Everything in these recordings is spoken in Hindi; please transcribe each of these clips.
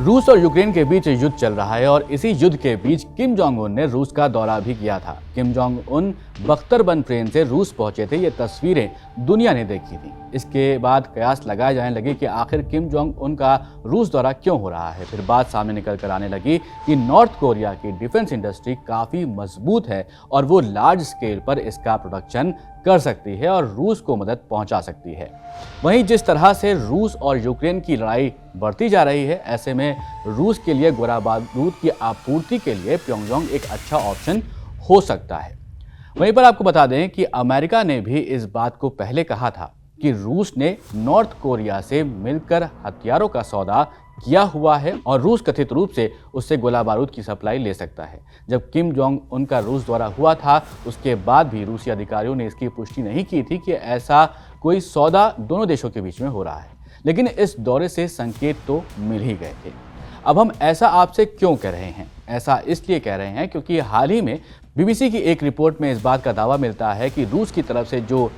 रूस और यूक्रेन के बीच युद्ध चल रहा है और इसी युद्ध के बीच किम जोंग उन ने रूस का दौरा भी किया था। किम जोंग उन बख्तरबंद ट्रेन से रूस पहुंचे थे। ये तस्वीरें दुनिया ने देखी थी। इसके बाद कयास लगाए जाने लगे कि आखिर किम जोंग उन का रूस दौरा क्यों हो रहा है। फिर बात सामने निकल कर आने लगी कि नॉर्थ कोरिया की डिफेंस इंडस्ट्री काफ़ी मजबूत है और वो लार्ज स्केल पर इसका प्रोडक्शन कर सकती है और रूस को मदद पहुंचा सकती है। वहीं जिस तरह से रूस और यूक्रेन की लड़ाई बढ़ती जा रही है, ऐसे में रूस के लिए गोला बारूद की आपूर्ति के लिए प्योंगयांग एक अच्छा ऑप्शन हो सकता है। वहीं पर आपको बता दें कि अमेरिका ने भी इस बात को पहले कहा था कि रूस ने नॉर्थ कोरिया से मिलकर हथियारों का सौदा किया हुआ है और रूस कथित रूप से उससे गोला बारूद की सप्लाई ले सकता है। जब किम जोंग उनका रूस दौरा हुआ था, उसके बाद भी रूसी अधिकारियों ने इसकी पुष्टि नहीं की थी कि ऐसा कोई सौदा दोनों देशों के बीच में हो रहा है, लेकिन इस दौरे से संकेत तो मिल ही गए थे। अब हम ऐसा आपसे क्यों कह रहे हैं? ऐसा इसलिए कह रहे हैं क्योंकि हाल ही में बीबीसी की एक रिपोर्ट में इस बात का दावा मिलता है कि रूस की तरफ से जो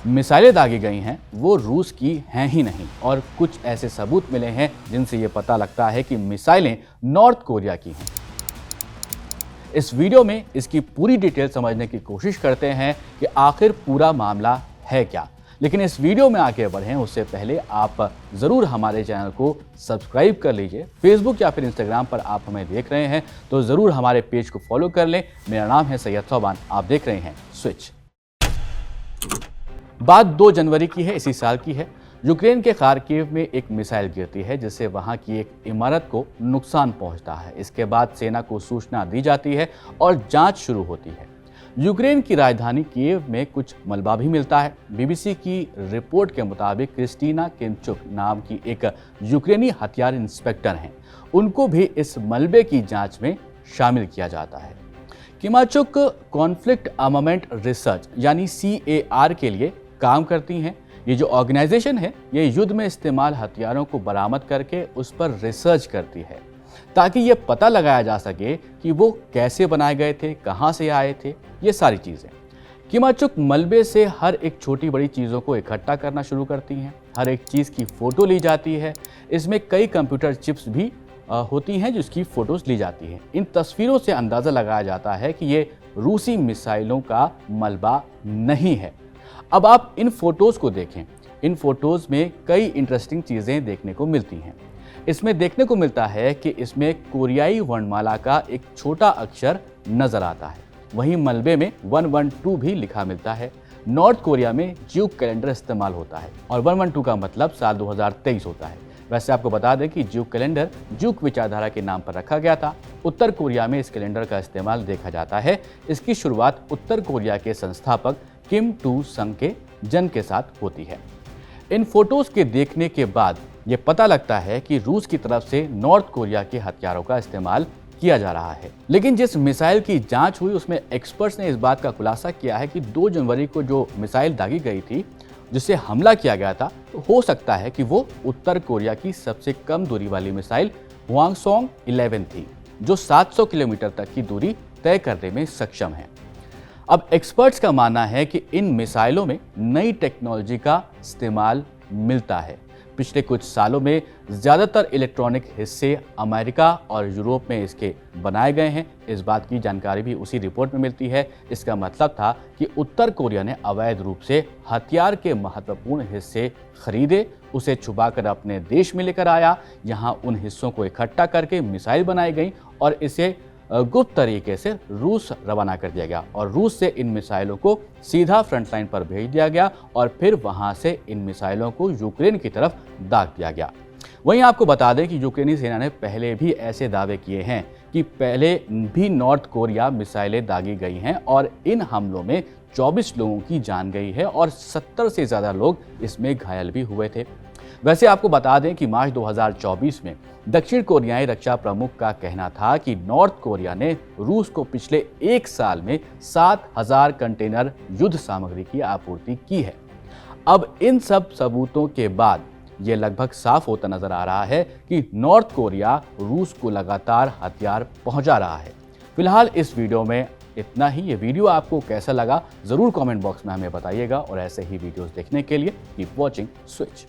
मिसाइलें दागी गई हैं वो रूस की हैं ही नहीं, और कुछ ऐसे सबूत मिले हैं जिनसे ये पता लगता है कि मिसाइलें नॉर्थ कोरिया की हैं। इस वीडियो में इसकी पूरी डिटेल समझने की कोशिश करते हैं कि आखिर पूरा मामला है क्या। लेकिन इस वीडियो में आगे बढ़ें उससे पहले आप ज़रूर हमारे चैनल को सब्सक्राइब कर लीजिए। फेसबुक या फिर इंस्टाग्राम पर आप हमें देख रहे हैं तो ज़रूर हमारे पेज को फॉलो कर लें। मेरा नाम है सैयद सोबान, आप देख रहे हैं स्विच। बात 2 जनवरी की है, इसी साल की है। यूक्रेन के खार्किव में एक मिसाइल गिरती है जिससे वहां की एक इमारत को नुकसान पहुंचता है। इसके बाद सेना को सूचना दी जाती है और जांच शुरू होती है। यूक्रेन की राजधानी कीव में कुछ मलबा भी मिलता है। बीबीसी की रिपोर्ट के मुताबिक क्रिस्टीना किमचुक नाम की एक यूक्रेनी हथियार इंस्पेक्टर हैं, उनको भी इस मलबे की जांच में शामिल किया जाता है। किमाचुक कॉन्फ्लिक्ट आर्मामेंट रिसर्च यानी CAR के लिए काम करती हैं। ये जो ऑर्गेनाइजेशन है ये युद्ध में इस्तेमाल हथियारों को बरामद करके उस पर रिसर्च करती है ताकि ये पता लगाया जा सके कि वो कैसे बनाए गए थे, कहाँ से आए थे, ये सारी चीज़ें। किमाचुक मलबे से हर एक छोटी बड़ी चीज़ों को इकट्ठा करना शुरू करती हैं। हर एक चीज़ की फ़ोटो ली जाती है। इसमें कई कंप्यूटर चिप्स भी होती हैं जिसकी फ़ोटोज़ ली जाती हैं। इन तस्वीरों से अंदाज़ा लगाया जाता है कि ये रूसी मिसाइलों का मलबा नहीं है। अब आप इन फोटोज़ को देखें। इन फोटोज़ में कई इंटरेस्टिंग चीज़ें देखने को मिलती हैं। इसमें देखने को मिलता है कि इसमें कोरियाई वर्णमाला का एक छोटा अक्षर नज़र आता है। वहीं मलबे में 112 भी लिखा मिलता है। नॉर्थ कोरिया में ज्यूक कैलेंडर इस्तेमाल होता है और 112 का मतलब साल 2023 होता है। वैसे आपको बता दें कि ज्यूक कैलेंडर ज्यूक विचारधारा के नाम पर रखा गया था। उत्तर कोरिया में इस कैलेंडर का इस्तेमाल देखा जाता है। इसकी शुरुआत उत्तर कोरिया के संस्थापक किम टू संग के जन्म के साथ होती है। इन फोटोज के देखने के बाद ये पता लगता है कि रूस की तरफ से नॉर्थ कोरिया के हथियारों का इस्तेमाल किया जा रहा है। लेकिन जिस मिसाइल की जांच हुई उसमें एक्सपर्ट्स ने इस बात का खुलासा किया है कि 2 जनवरी को जो मिसाइल दागी गई थी, जिससे हमला किया गया था, तो हो सकता है कि वो उत्तर कोरिया की सबसे कम दूरी वाली मिसाइल हवांगसोंग 11 थी, जो 700 किलोमीटर तक की दूरी तय करने में सक्षम है। अब एक्सपर्ट्स का मानना है कि इन मिसाइलों में नई टेक्नोलॉजी का इस्तेमाल मिलता है। पिछले कुछ सालों में ज़्यादातर इलेक्ट्रॉनिक हिस्से अमेरिका और यूरोप में इसके बनाए गए हैं। इस बात की जानकारी भी उसी रिपोर्ट में मिलती है। इसका मतलब था कि उत्तर कोरिया ने अवैध रूप से हथियार के महत्वपूर्ण हिस्से खरीदे, उसे छुपाकर अपने देश में लेकर आया। यहाँ उन हिस्सों को इकट्ठा करके मिसाइल बनाई गई और इसे गुप्त तरीके से रूस रवाना कर दिया गया और रूस से इन मिसाइलों को सीधा फ्रंटलाइन पर भेज दिया गया और फिर वहां से इन मिसाइलों को यूक्रेन की तरफ दाग दिया गया। वहीं आपको बता दें कि यूक्रेनी सेना ने पहले भी ऐसे दावे किए हैं कि पहले भी नॉर्थ कोरिया मिसाइलें दागी गई हैं और इन हमलों में 24 लोगों की जान गई है और 70 से ज़्यादा लोग इसमें घायल भी हुए थे। वैसे आपको बता दें कि मार्च 2024 में दक्षिण कोरियाई रक्षा प्रमुख का कहना था कि नॉर्थ कोरिया ने रूस को पिछले 1 साल में 7,000 कंटेनर युद्ध सामग्री की आपूर्ति की है। अब इन सब सबूतों के बाद ये लगभग साफ होता नजर आ रहा है कि नॉर्थ कोरिया रूस को लगातार हथियार पहुंचा रहा है। फिलहाल इस वीडियो में इतना ही। ये वीडियो आपको कैसा लगा ज़रूर कमेंट बॉक्स में हमें बताइएगा और ऐसे ही वीडियोस देखने के लिए कीप वॉचिंग स्विच।